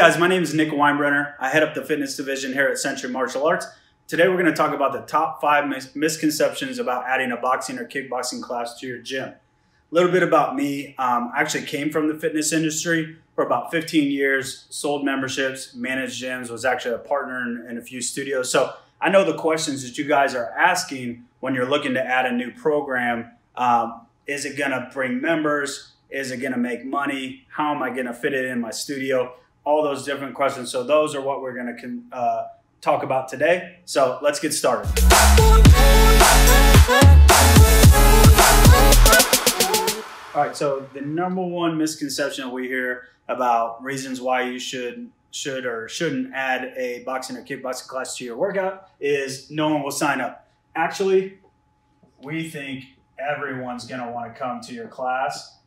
guys, my name is Weinbrenner. I head up the fitness division here at Century Martial Arts. Today we're going to talk about the top 5 misconceptions about adding a boxing or kickboxing class to your gym. A little bit about me. I actually came from the fitness industry for about 15 years, sold memberships, managed gyms, was actually a partner in a few studios. So I know the questions that you guys are asking when you're looking to add a new program. Is it going to bring members? Is it going to make money? How am I going to fit it in my studio? All those different questions. So those are what we're going to talk about today. So let's get started. All right, so the number one misconception that we hear about reasons why you should or shouldn't add a boxing or kickboxing class to your workout is no one will sign up. Actually, we think everyone's going to want to come to your class.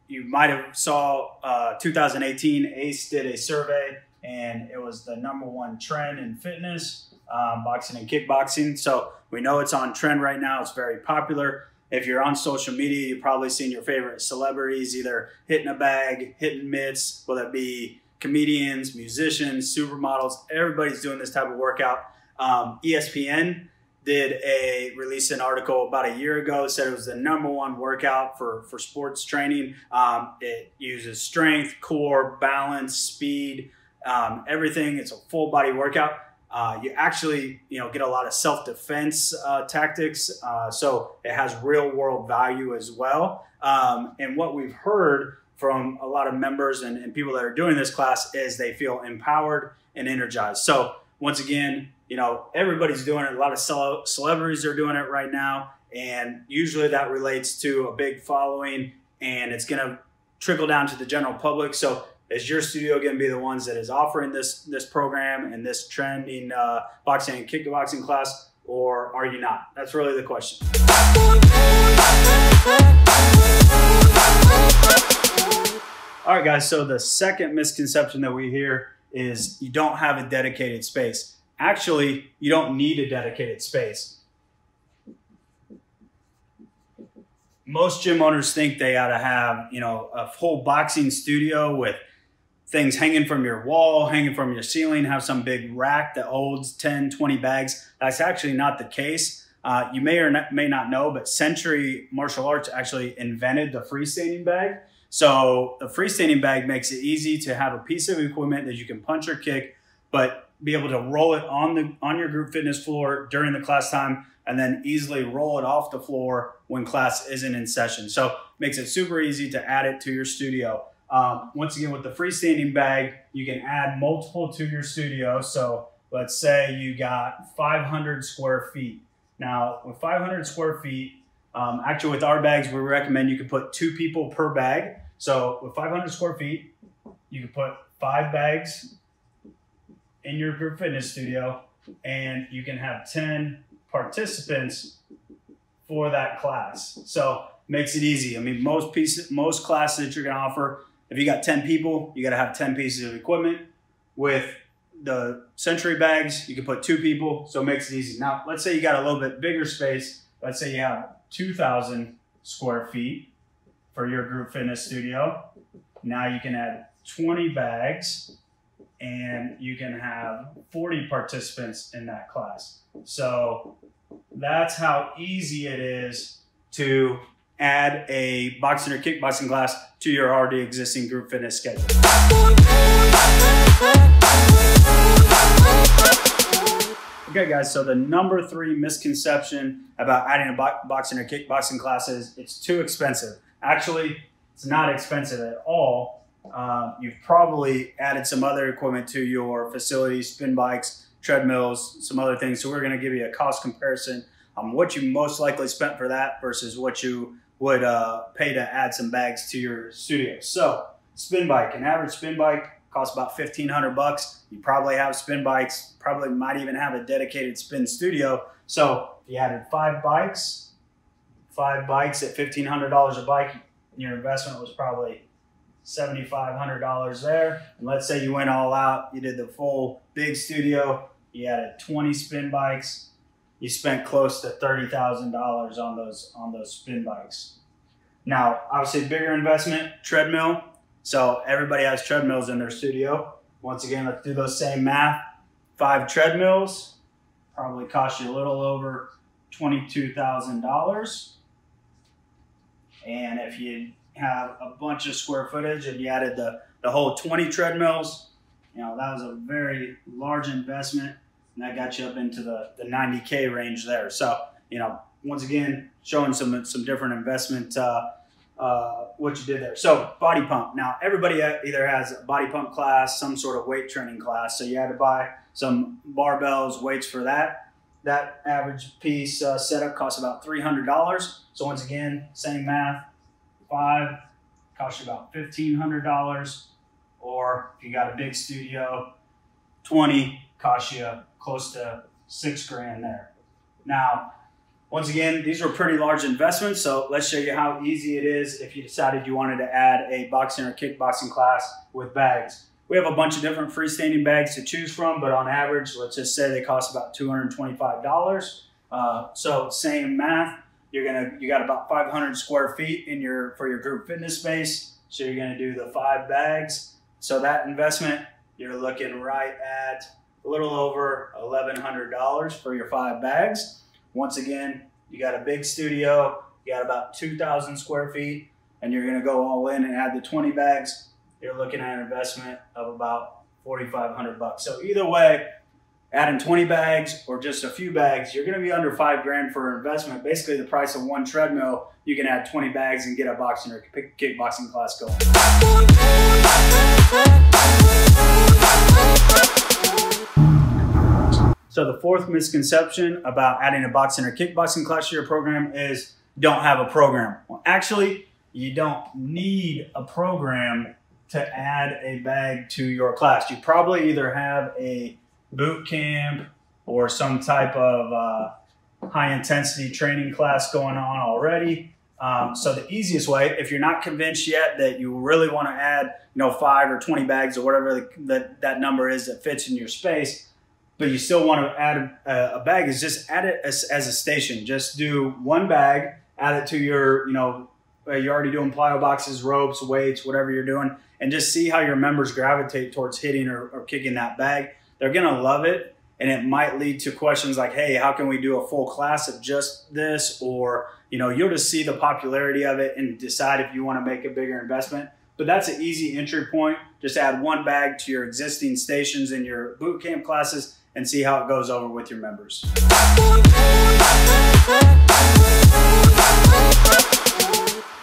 You might have saw 2018 ACE did a survey, and it was the #1 trend in fitness, boxing and kickboxing. So we know it's on trend right now. It's very popular. If you're on social media, you've probably seen your favorite celebrities either hitting a bag, hitting mitts, whether it be comedians, musicians, supermodels. Everybody's doing this type of workout. ESPN released an article about a year ago, said it was the #1 workout for sports training. It uses strength, core, balance, speed, everything. It's a full body workout. You actually, get a lot of self-defense tactics. So it has real world value as well. And what we've heard from a lot of members and people that are doing this class is they feel empowered and energized. So once again, everybody's doing it. A lot of celebrities are doing it right now. And usually that relates to a big following, and it's going to trickle down to the general public. So is your studio going to be the ones that is offering this program and this trending boxing and kickboxing class, or are you not? That's really the question. All right, guys. So the second misconception that we hear is you don't have a dedicated space. Actually, you don't need a dedicated space. Most gym owners think they ought to have, a full boxing studio with things hanging from your wall, hanging from your ceiling, have some big rack that holds 10, 20 bags. That's actually not the case. You may or may not know, but Century Martial Arts actually invented the freestanding bag. So the freestanding bag makes it easy to have a piece of equipment that you can punch or kick, but be able to roll it on your group fitness floor during the class time, and then easily roll it off the floor when class isn't in session. So makes it super easy to add it to your studio. Once again, with the freestanding bag, you can add multiple to your studio. So let's say you got 500 square feet. Now with 500 square feet, actually with our bags, we recommend you can put 2 people per bag. So with 500 square feet, you can put 5 bags in your group fitness studio, and you can have 10 participants for that class. So makes it easy. I mean, most classes that you're going to offer, if you got 10 people, you got to have 10 pieces of equipment. With the Century bags, you can put 2 people, so it makes it easy. Now, let's say you got a little bit bigger space. Let's say you have 2,000 square feet for your group fitness studio. Now you can add 20 bags, and you can have 40 participants in that class. So that's how easy it is to add a boxing or kickboxing class to your already existing group fitness schedule. Okay, guys, so the #3 misconception about adding a boxing or kickboxing class is it's too expensive. Actually, it's not expensive at all. You've probably added some other equipment to your facilities, spin bikes, treadmills, some other things. So we're going to give you a cost comparison on what you most likely spent for that versus what you would pay to add some bags to your studio. So spin bike, an average spin bike costs about $1,500. You probably have spin bikes, probably might even have a dedicated spin studio. So if you added 5 bikes at $1,500 a bike, your investment was probably $7,500 there. And let's say you went all out, you did the full big studio, you added 20 spin bikes, you spent close to $30,000 on those spin bikes. Now, obviously bigger investment, treadmill. So everybody has treadmills in their studio. Once again, let's do those same math. 5 treadmills probably cost you a little over $22,000. And if you have a bunch of square footage and you added the whole 20 treadmills, you know, that was a very large investment, and that got you up into the 90K range there. So, you know, once again, showing some different investment, what you did there. So body pump. Now, everybody either has a body pump class, some sort of weight training class. So you had to buy some barbells, weights for that. That average piece setup costs about $300. So once again, same math, 5 costs you about $1,500. Or if you got a big studio, 20 costs you close to $6 grand there. Now, once again, these were pretty large investments, so let's show you how easy it is if you decided you wanted to add a boxing or kickboxing class with bags. We have a bunch of different freestanding bags to choose from, but on average, let's just say they cost about $225. So same math, you got about 500 square feet for your group fitness space. So you're gonna do the 5 bags. So that investment, you're looking right at a little over $1,100 for your 5 bags. Once again, you got a big studio, you got about 2,000 square feet, and you're gonna go all in and add the 20 bags. You're looking at an investment of about $4,500. So either way, adding 20 bags or just a few bags, you're gonna be under $5 grand for investment. Basically the price of 1 treadmill, you can add 20 bags and get a boxing or kickboxing class going. So the 4th misconception about adding a boxing or kickboxing class to your program is don't have a program. Well, actually, you don't need a program to add a bag to your class. You probably either have a boot camp or some type of high intensity training class going on already. So the easiest way, if you're not convinced yet that you really want to add, 5 or 20 bags or whatever that number is that fits in your space, but you still want to add a bag, is just add it as a station. Just do 1 bag, add it to your, you're already doing plyo boxes, ropes, weights, whatever you're doing, and just see how your members gravitate towards hitting or kicking that bag. They're going to love it, and it might lead to questions like, hey, how can we do a full class of just this? Or, you'll just see the popularity of it and decide if you want to make a bigger investment. But that's an easy entry point. Just add 1 bag to your existing stations in your boot camp classes and see how it goes over with your members.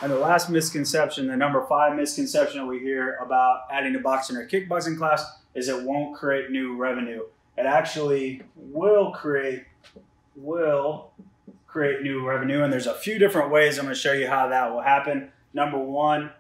And the last misconception, the number 5 misconception that we hear about adding a boxing or kickboxing class is it won't create new revenue. It actually will create new revenue, and there's a few different ways I'm going to show you how that will happen. Number one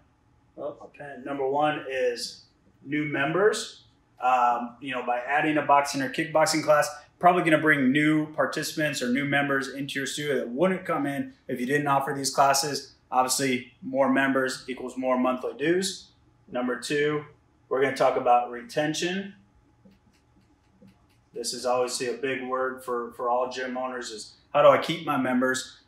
is new members. By adding a boxing or kickboxing class, probably going to bring new participants or new members into your studio that wouldn't come in if you didn't offer these classes. Obviously, more members equals more monthly dues. Number 2, we're going to talk about retention. This is obviously a big word for all gym owners, is how do I keep my members?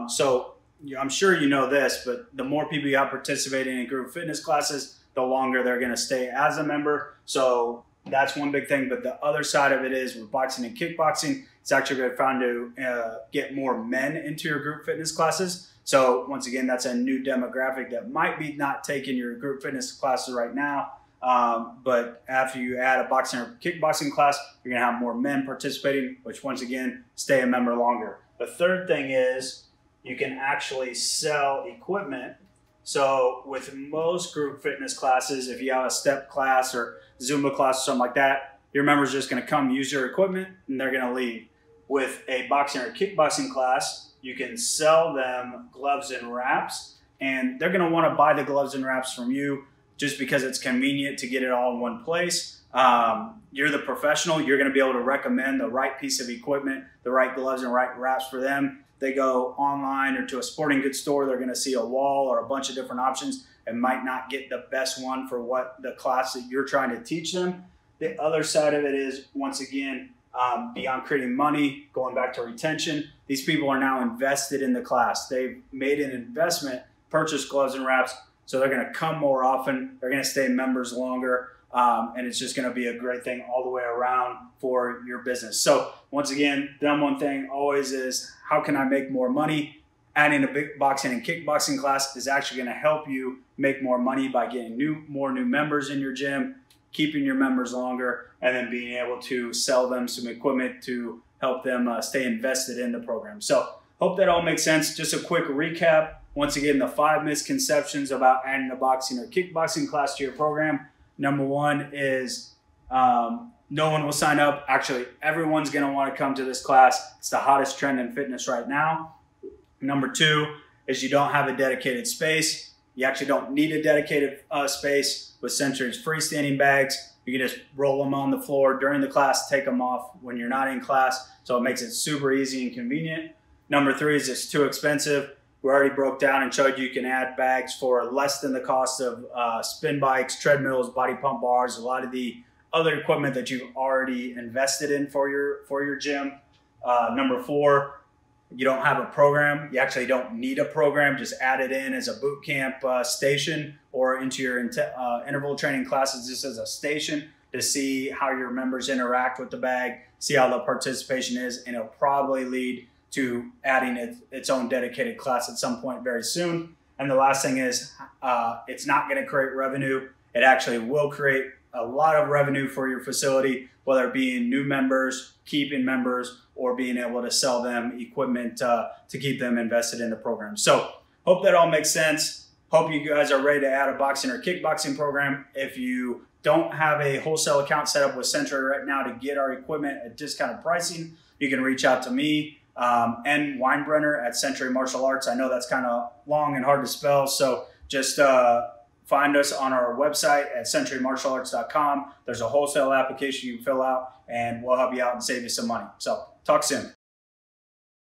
So I'm sure you know this, but the more people you have participating in group fitness classes, the longer they're going to stay as a member. So that's one big thing. But the other side of it is with boxing and kickboxing, it's actually been found to get more men into your group fitness classes. So once again, that's a new demographic that might be not taking your group fitness classes right now. But after you add a boxing or kickboxing class, you're going to have more men participating, which once again, stay a member longer. The third thing is you can actually sell equipment. So with most group fitness classes, if you have a step class or Zumba class or something like that, your members are just going to come use your equipment and they're going to leave. With a boxing or kickboxing class, you can sell them gloves and wraps, and they're going to want to buy the gloves and wraps from you just because it's convenient to get it all in one place. You're the professional. You're going to be able to recommend the right piece of equipment, the right gloves and right wraps for them. They go online or to a sporting goods store, they're going to see a wall or a bunch of different options and might not get the best one for what the class that you're trying to teach them. The other side of it is, once again, beyond creating money, going back to retention, these people are now invested in the class. They've made an investment, purchased gloves and wraps, So they're going to come more often. They're going to stay members longer. And it's just going to be a great thing all the way around for your business. So once again, the number one thing always is, how can I make more money? Adding a big boxing and kickboxing class is actually going to help you make more money by getting more new members in your gym, keeping your members longer, and then being able to sell them some equipment to help them stay invested in the program. So hope that all makes sense. Just a quick recap. Once again, the 5 misconceptions about adding a boxing or kickboxing class to your program. Number one is no one will sign up. Actually, everyone's going to want to come to this class. It's the hottest trend in fitness right now. Number two is you don't have a dedicated space. You actually don't need a dedicated space. With Century's freestanding bags, you can just roll them on the floor during the class, take them off when you're not in class. So it makes it super easy and convenient. Number three is it's too expensive. We already broke down and showed you can add bags for less than the cost of spin bikes, treadmills, body pump bars, a lot of the other equipment that you've already invested in for your gym. Number four, you don't have a program. You actually don't need a program. Just add it in as a boot camp station or into your interval training classes just as a station to see how your members interact with the bag, see how the participation is, and it'll probably lead to adding its own dedicated class at some point very soon. And the last thing is it's not going to create revenue. It actually will create a lot of revenue for your facility, whether it be new members, keeping members, or being able to sell them equipment to keep them invested in the program. So hope that all makes sense. Hope you guys are ready to add a boxing or kickboxing program. If you don't have a wholesale account set up with Century right now to get our equipment at discounted pricing, you can reach out to me, nweinbrenner at Century Martial Arts. I know that's kind of long and hard to spell, so just find us on our website at centurymartialarts.com. There's a wholesale application you can fill out, and we'll help you out and save you some money. So talk soon.